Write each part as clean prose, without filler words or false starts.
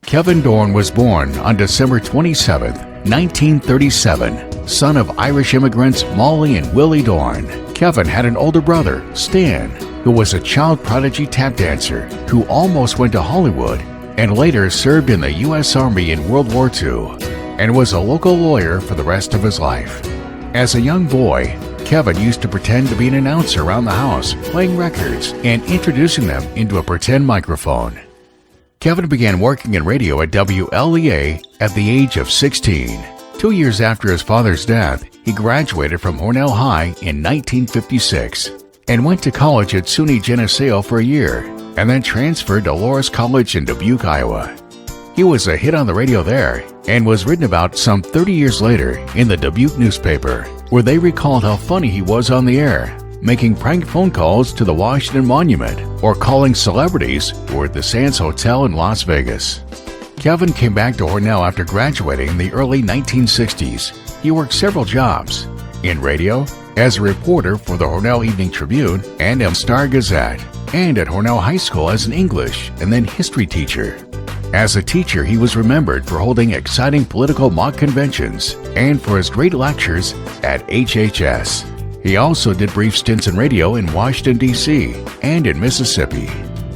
Kevin Doran was born on December 27, 1937, son of Irish immigrants Molly and Willie Doran. Kevin had an older brother, Stan, who was a child prodigy tap dancer who almost went to Hollywood and later served in the U.S. Army in World War II and was a local lawyer for the rest of his life. As a young boy, Kevin used to pretend to be an announcer around the house, playing records and introducing them into a pretend microphone. Kevin began working in radio at WLEA at the age of 16. 2 years after his father's death, he graduated from Hornell High in 1956 and went to college at SUNY Geneseo for a year and then transferred to Loras College in Dubuque, Iowa. He was a hit on the radio there and was written about some 30 years later in the Dubuque newspaper, where they recalled how funny he was on the air, making prank phone calls to the Washington Monument or calling celebrities who were at the Sands Hotel in Las Vegas. Kevin came back to Hornell after graduating in the early 1960s. He worked several jobs in radio, as a reporter for the Hornell Evening Tribune and Star-Gazette, and at Hornell High School as an English and then history teacher. As a teacher, he was remembered for holding exciting political mock conventions and for his great lectures at HHS. He also did brief stints in radio in Washington, D.C. and in Mississippi.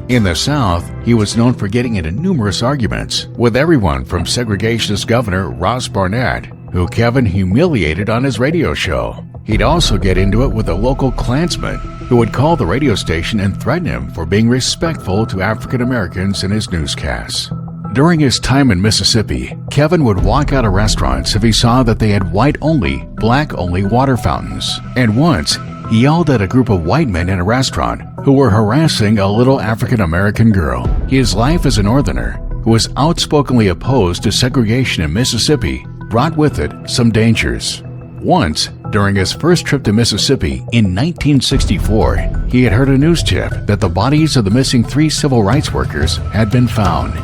In the South, he was known for getting into numerous arguments with everyone from segregationist Governor Ross Barnett, who Kevin humiliated on his radio show. He'd also get into it with a local Klansman who would call the radio station and threaten him for being respectful to African Americans in his newscasts. During his time in Mississippi, Kevin would walk out of restaurants if he saw that they had white-only, black-only water fountains. And once, he yelled at a group of white men in a restaurant who were harassing a little African-American girl. His life as a Northerner, who was outspokenly opposed to segregation in Mississippi, brought with it some dangers. Once, during his first trip to Mississippi in 1964, he had heard a news tip that the bodies of the missing 3 civil rights workers had been found.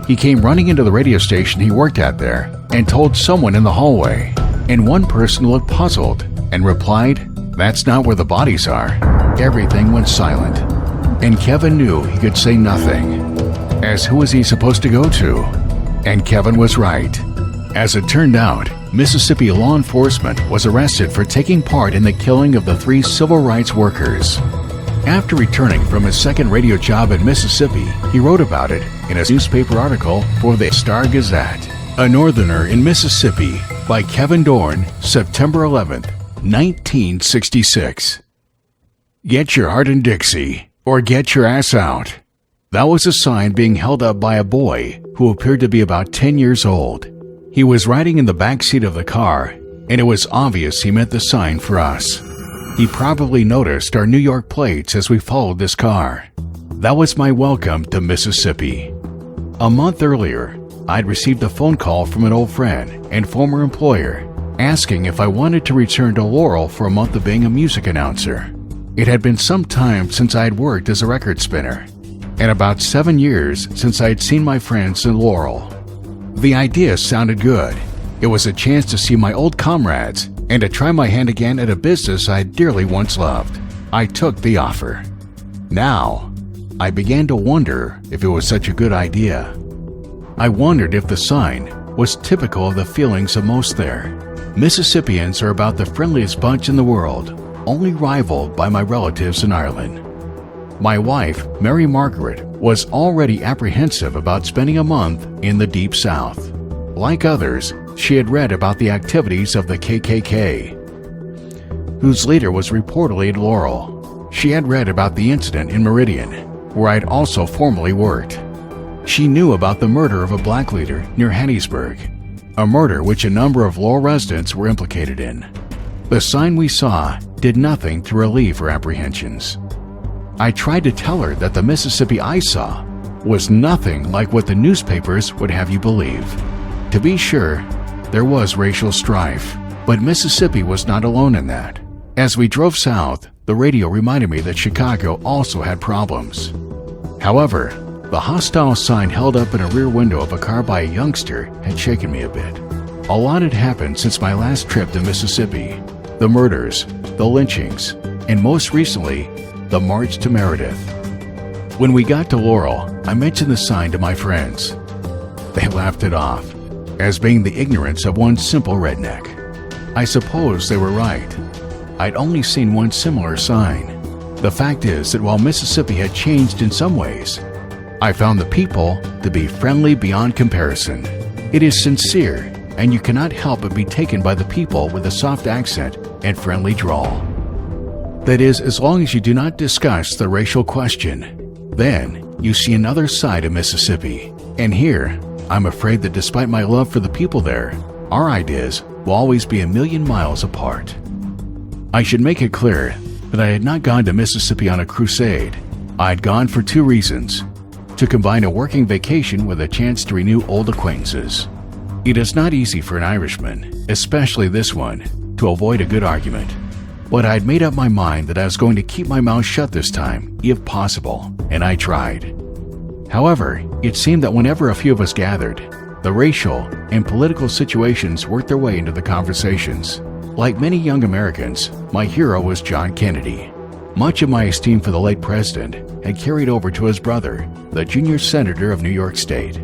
He came running into the radio station he worked at there and told someone in the hallway, and one person looked puzzled and replied, "That's not where the bodies are." Everything went silent, and Kevin knew he could say nothing, as who was he supposed to go to? And Kevin was right. As it turned out, Mississippi law enforcement was arrested for taking part in the killing of the 3 civil rights workers. After returning from his second radio job in Mississippi, he wrote about it in a newspaper article for the Star-Gazette. A Northerner in Mississippi by Kevin Doran, September 11, 1966. Get your heart in Dixie, or get your ass out. That was a sign being held up by a boy who appeared to be about 10 years old. He was riding in the back seat of the car, and it was obvious he meant the sign for us. He probably noticed our New York plates as we followed this car. That was my welcome to Mississippi. A month earlier, I'd received a phone call from an old friend and former employer asking if I wanted to return to Laurel for a month of being a music announcer. It had been some time since I had worked as a record spinner, and about 7 years since I had seen my friends in Laurel. The idea sounded good. It was a chance to see my old comrades and to try my hand again at a business I dearly once loved. I took the offer. Now, I began to wonder if it was such a good idea. I wondered if the sign was typical of the feelings of most there. Mississippians are about the friendliest bunch in the world, only rivaled by my relatives in Ireland. My wife, Mary Margaret, was already apprehensive about spending a month in the Deep South. Like others, she had read about the activities of the KKK, whose leader was reportedly in Laurel. She had read about the incident in Meridian, where I'd also formerly worked. She knew about the murder of a black leader near Hattiesburg, a murder which a number of Laurel residents were implicated in. The sign we saw did nothing to relieve her apprehensions. I tried to tell her that the Mississippi I saw was nothing like what the newspapers would have you believe. To be sure, there was racial strife, but Mississippi was not alone in that. As we drove south, the radio reminded me that Chicago also had problems. However, the hostile sign held up in a rear window of a car by a youngster had shaken me a bit. A lot had happened since my last trip to Mississippi. The murders, the lynchings, and most recently, the march to Meredith. When we got to Laurel, I mentioned the sign to my friends. They laughed it off, as being the ignorance of one simple redneck. I suppose they were right. I'd only seen one similar sign. The fact is that while Mississippi had changed in some ways, I found the people to be friendly beyond comparison. It is sincere, and you cannot help but be taken by the people with a soft accent and friendly drawl. That is, as long as you do not discuss the racial question. Then you see another side of Mississippi. And here, I'm afraid that despite my love for the people there, our ideas will always be a million miles apart. I should make it clear that I had not gone to Mississippi on a crusade. I had gone for two reasons: to combine a working vacation with a chance to renew old acquaintances. It is not easy for an Irishman, especially this one, to avoid a good argument. But I had made up my mind that I was going to keep my mouth shut this time, if possible, and I tried. However, it seemed that whenever a few of us gathered, the racial and political situations worked their way into the conversations. Like many young Americans, my hero was John Kennedy. Much of my esteem for the late president had carried over to his brother, the junior senator of New York State.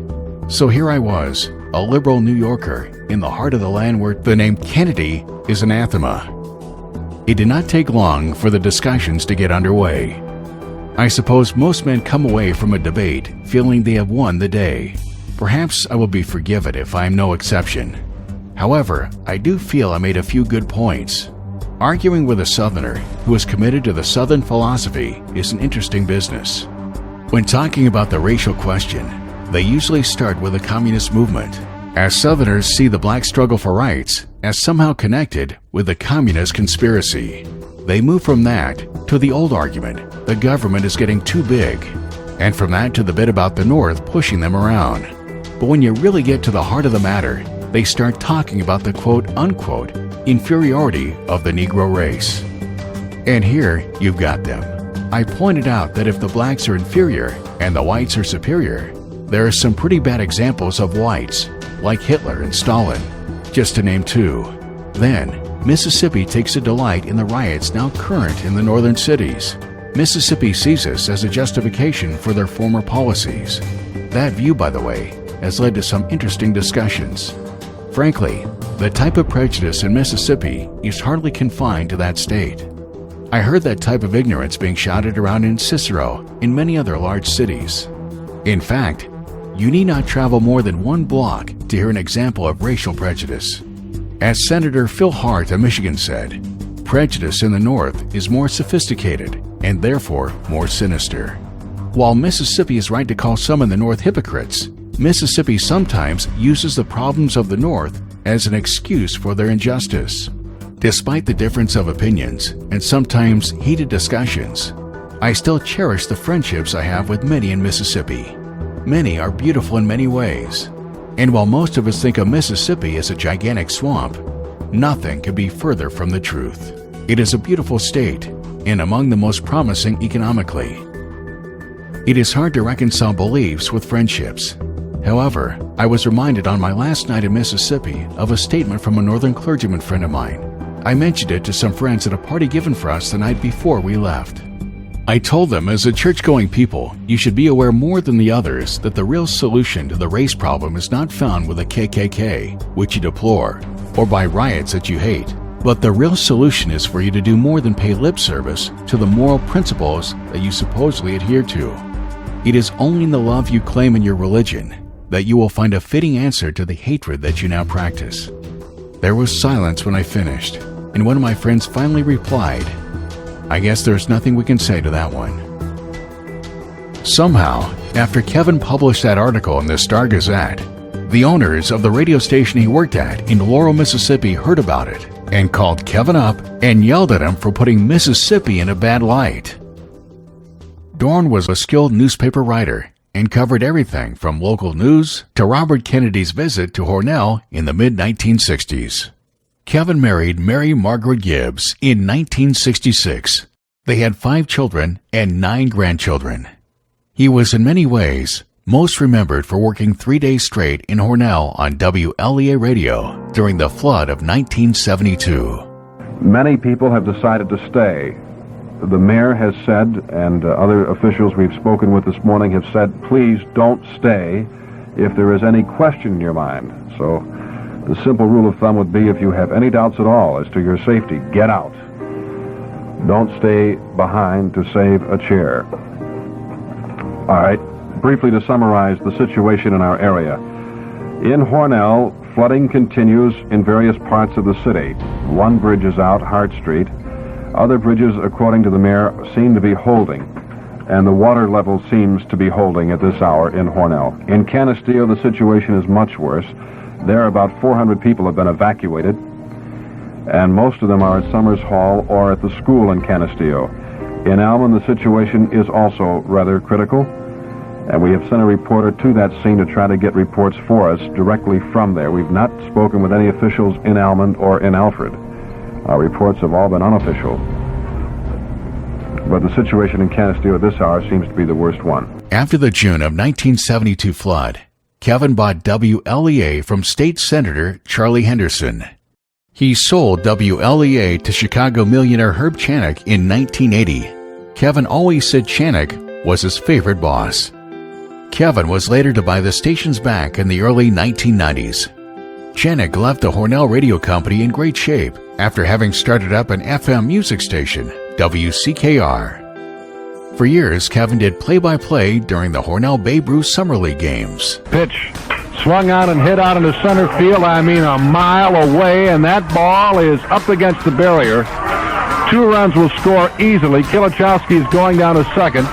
So here I was, a liberal New Yorker, in the heart of the land where the name Kennedy is anathema. It did not take long for the discussions to get underway. I suppose most men come away from a debate feeling they have won the day. Perhaps I will be forgiven if I am no exception. However, I do feel I made a few good points. Arguing with a Southerner who is committed to the Southern philosophy is an interesting business. When talking about the racial question, they usually start with the communist movement, as Southerners see the black struggle for rights as somehow connected with the communist conspiracy. They move from that to the old argument, the government is getting too big, and from that to the bit about the North pushing them around. But when you really get to the heart of the matter, they start talking about the quote-unquote inferiority of the Negro race. And here you've got them. I pointed out that if the blacks are inferior and the whites are superior, there are some pretty bad examples of whites, like Hitler and Stalin, just to name two. Then, Mississippi takes a delight in the riots now current in the northern cities. Mississippi sees this as a justification for their former policies. That view, by the way, has led to some interesting discussions. Frankly, the type of prejudice in Mississippi is hardly confined to that state. I heard that type of ignorance being shouted around in Cicero and many other large cities. In fact, you need not travel more than one block to hear an example of racial prejudice. As Senator Phil Hart of Michigan said, prejudice in the North is more sophisticated and therefore more sinister. While Mississippi is right to call some in the North hypocrites, Mississippi sometimes uses the problems of the North as an excuse for their injustice. Despite the difference of opinions and sometimes heated discussions, I still cherish the friendships I have with many in Mississippi. Many are beautiful in many ways, and while most of us think of Mississippi as a gigantic swamp, nothing could be further from the truth. It is a beautiful state and among the most promising economically. It is hard to reconcile beliefs with friendships. However, I was reminded on my last night in Mississippi of a statement from a northern clergyman friend of mine. I mentioned it to some friends at a party given for us the night before we left. I told them, as a church-going people, you should be aware more than the others that the real solution to the race problem is not found with the KKK, which you deplore, or by riots that you hate, but the real solution is for you to do more than pay lip service to the moral principles that you supposedly adhere to. It is only in the love you claim in your religion that you will find a fitting answer to the hatred that you now practice. There was silence when I finished, and one of my friends finally replied, I guess there's nothing we can say to that one. Somehow, after Kevin published that article in the Star-Gazette, the owners of the radio station he worked at in Laurel, Mississippi heard about it and called Kevin up and yelled at him for putting Mississippi in a bad light. Doran was a skilled newspaper writer and covered everything from local news to Robert Kennedy's visit to Hornell in the mid-1960s. Kevin married Mary Margaret Gibbs in 1966. They had 5 children and 9 grandchildren. He was in many ways most remembered for working 3 days straight in Hornell on WLEA radio during the flood of 1972. Many people have decided to stay. The mayor has said, and other officials we've spoken with this morning have said, please don't stay. if there is any question in your mind. So the simple rule of thumb would be, if you have any doubts at all as to your safety, get out. Don't stay behind to save a chair. All right, briefly to summarize the situation in our area. In Hornell, flooding continues in various parts of the city. One bridge is out, Hart Street. Other bridges, according to the mayor, seem to be holding, and the water level seems to be holding at this hour in Hornell. In Canisteo, the situation is much worse. There, about 400 people have been evacuated, and most of them are at Summers Hall or at the school in Canisteo. In Almond, the situation is also rather critical, and we have sent a reporter to that scene to try to get reports for us directly from there. We've not spoken with any officials in Almond or in Alfred. Our reports have all been unofficial. But the situation in Canisteo at this hour seems to be the worst one. After the June of 1972 flood, Kevin bought WLEA from State Senator Charlie Henderson. He sold WLEA to Chicago millionaire Herb Chanik in 1980. Kevin always said Chanik was his favorite boss. Kevin was later to buy the stations back in the early 1990s. Chanik left the Hornell Radio Company in great shape after having started up an FM music station, WCKR. For years, Kevin did play-by-play during the Hornell Babe Ruth Summer League games. Pitch swung out and hit out into center field, a mile away, and that ball is up against the barrier. 2 runs will score easily. Kilichowski is going down to second,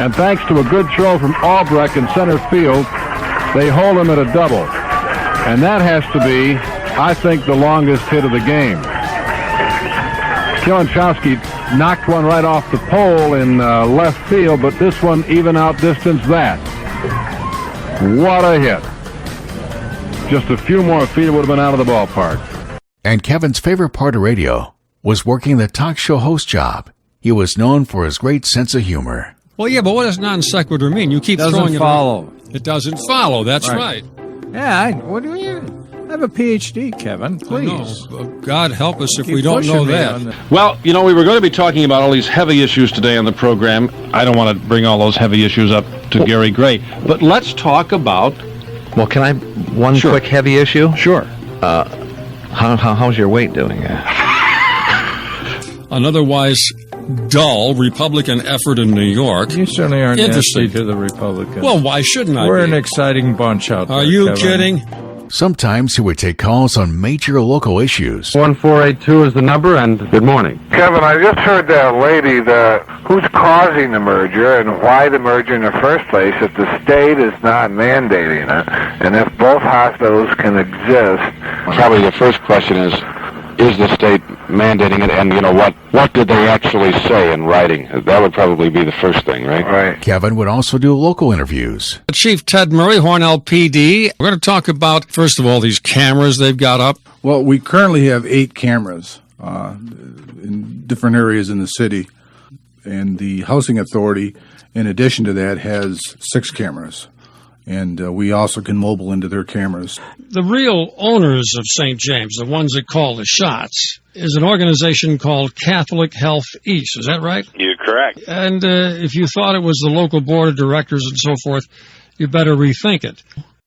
and thanks to a good throw from Albrecht in center field, they hold him at a double. And that has to be, I think, the longest hit of the game. Kilichowski knocked one right off the pole in left field, but this one even outdistanced that. What a hit. Just a few more feet, it would have been out of the ballpark. And Kevin's favorite part of radio was working the talk show host job. He was known for his great sense of humor. Well, yeah, but what does non sequitur mean? You keep throwing it. It doesn't follow. That's right. Yeah, what do you... I have a PhD, Kevin. Please. God help us if we don't know that. Well, we were going to be talking about all these heavy issues today on the program. I don't want to bring all those heavy issues up to Gary Gray. But let's talk about... Well, can I... One quick heavy issue? Sure. How's your weight doing? An otherwise dull Republican effort in New York. You certainly aren't Interesting. nasty to the Republicans. Well, why shouldn't I We're be? an exciting bunch out there, Are you Kevin. kidding? Sometimes he would take calls on major local issues. 1482 is the number, and good morning. Kevin, I just heard that lady, who's causing the merger and why the merger in the first place if the state is not mandating it, and if both hospitals can exist. Probably the first question is the state mandating it, and what did they actually say in writing? That would probably be the first thing, right? Right. Kevin would also do local interviews. Chief Ted Murray, Hornell PD. We're going to talk about, first of all, these cameras they've got up. Well, we currently have 8 cameras in different areas in the city, and the Housing Authority, in addition to that, has 6 cameras. And we also can mobile into their cameras. The real owners of St. James, the ones that call the shots, is an organization called Catholic Health East. Is that right? You're correct. And if you thought it was the local board of directors and so forth, you better rethink it.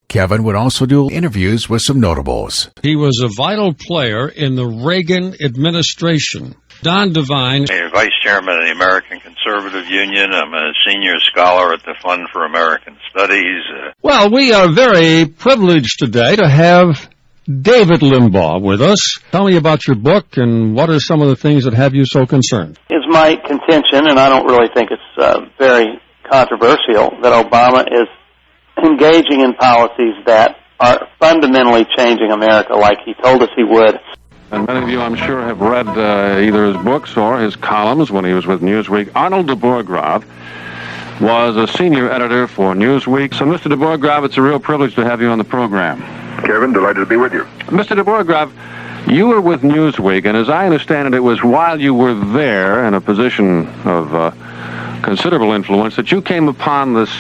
Kevin would also do interviews with some notables. He was a vital player in the Reagan administration. Don Devine. I'm Vice Chairman of the American Conservative Union. I'm a senior scholar at the Fund for American Studies. Well, we are very privileged today to have David Limbaugh with us. Tell me about your book and what are some of the things that have you so concerned? It's my contention, and I don't really think it's very controversial, that Obama is engaging in policies that are fundamentally changing America like he told us he would. And many of you, I'm sure, have read either his books or his columns when he was with Newsweek. Arnold de Bourgrav was a senior editor for Newsweek. So, Mr. de Bourgrav, it's a real privilege to have you on the program. Kevin, delighted to be with you. Mr. de Bourgrav, you were with Newsweek, and as I understand it was while you were there in a position of considerable influence that you came upon this,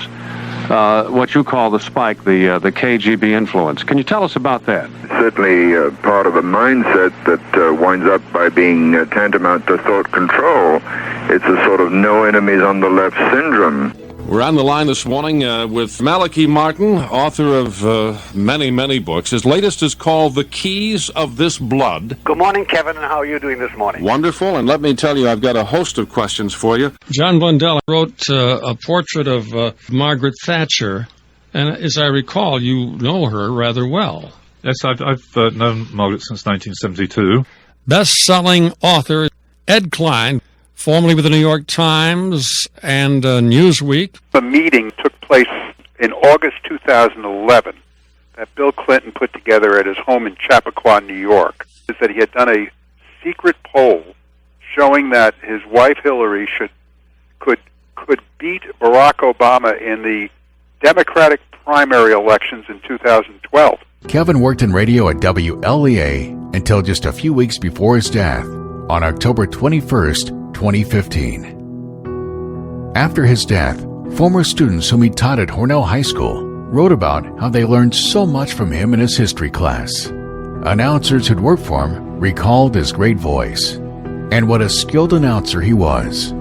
what you call the spike, the KGB influence. Can you tell us about that? Certainly part of a mindset that winds up by being tantamount to thought control. It's a sort of no enemies on the left syndrome. We're on the line this morning with Malachi Martin, author of many, many books. His latest is called The Keys of This Blood. Good morning, Kevin, and how are you doing this morning? Wonderful, and let me tell you, I've got a host of questions for you. John Blundell wrote a portrait of Margaret Thatcher, and as I recall, you know her rather well. Yes, I've known Margaret since 1972. Best-selling author Ed Klein, formerly with the New York Times and Newsweek. A meeting took place in August 2011 that Bill Clinton put together at his home in Chappaqua, New York. Is that he had done a secret poll showing that his wife Hillary could beat Barack Obama in the Democratic primary elections in 2012. Kevin worked in radio at WLEA until just a few weeks before his death on October 21st, 2015. After his death, former students whom he taught at Hornell High School wrote about how they learned so much from him in his history class. Announcers who'd worked for him recalled his great voice and what a skilled announcer he was.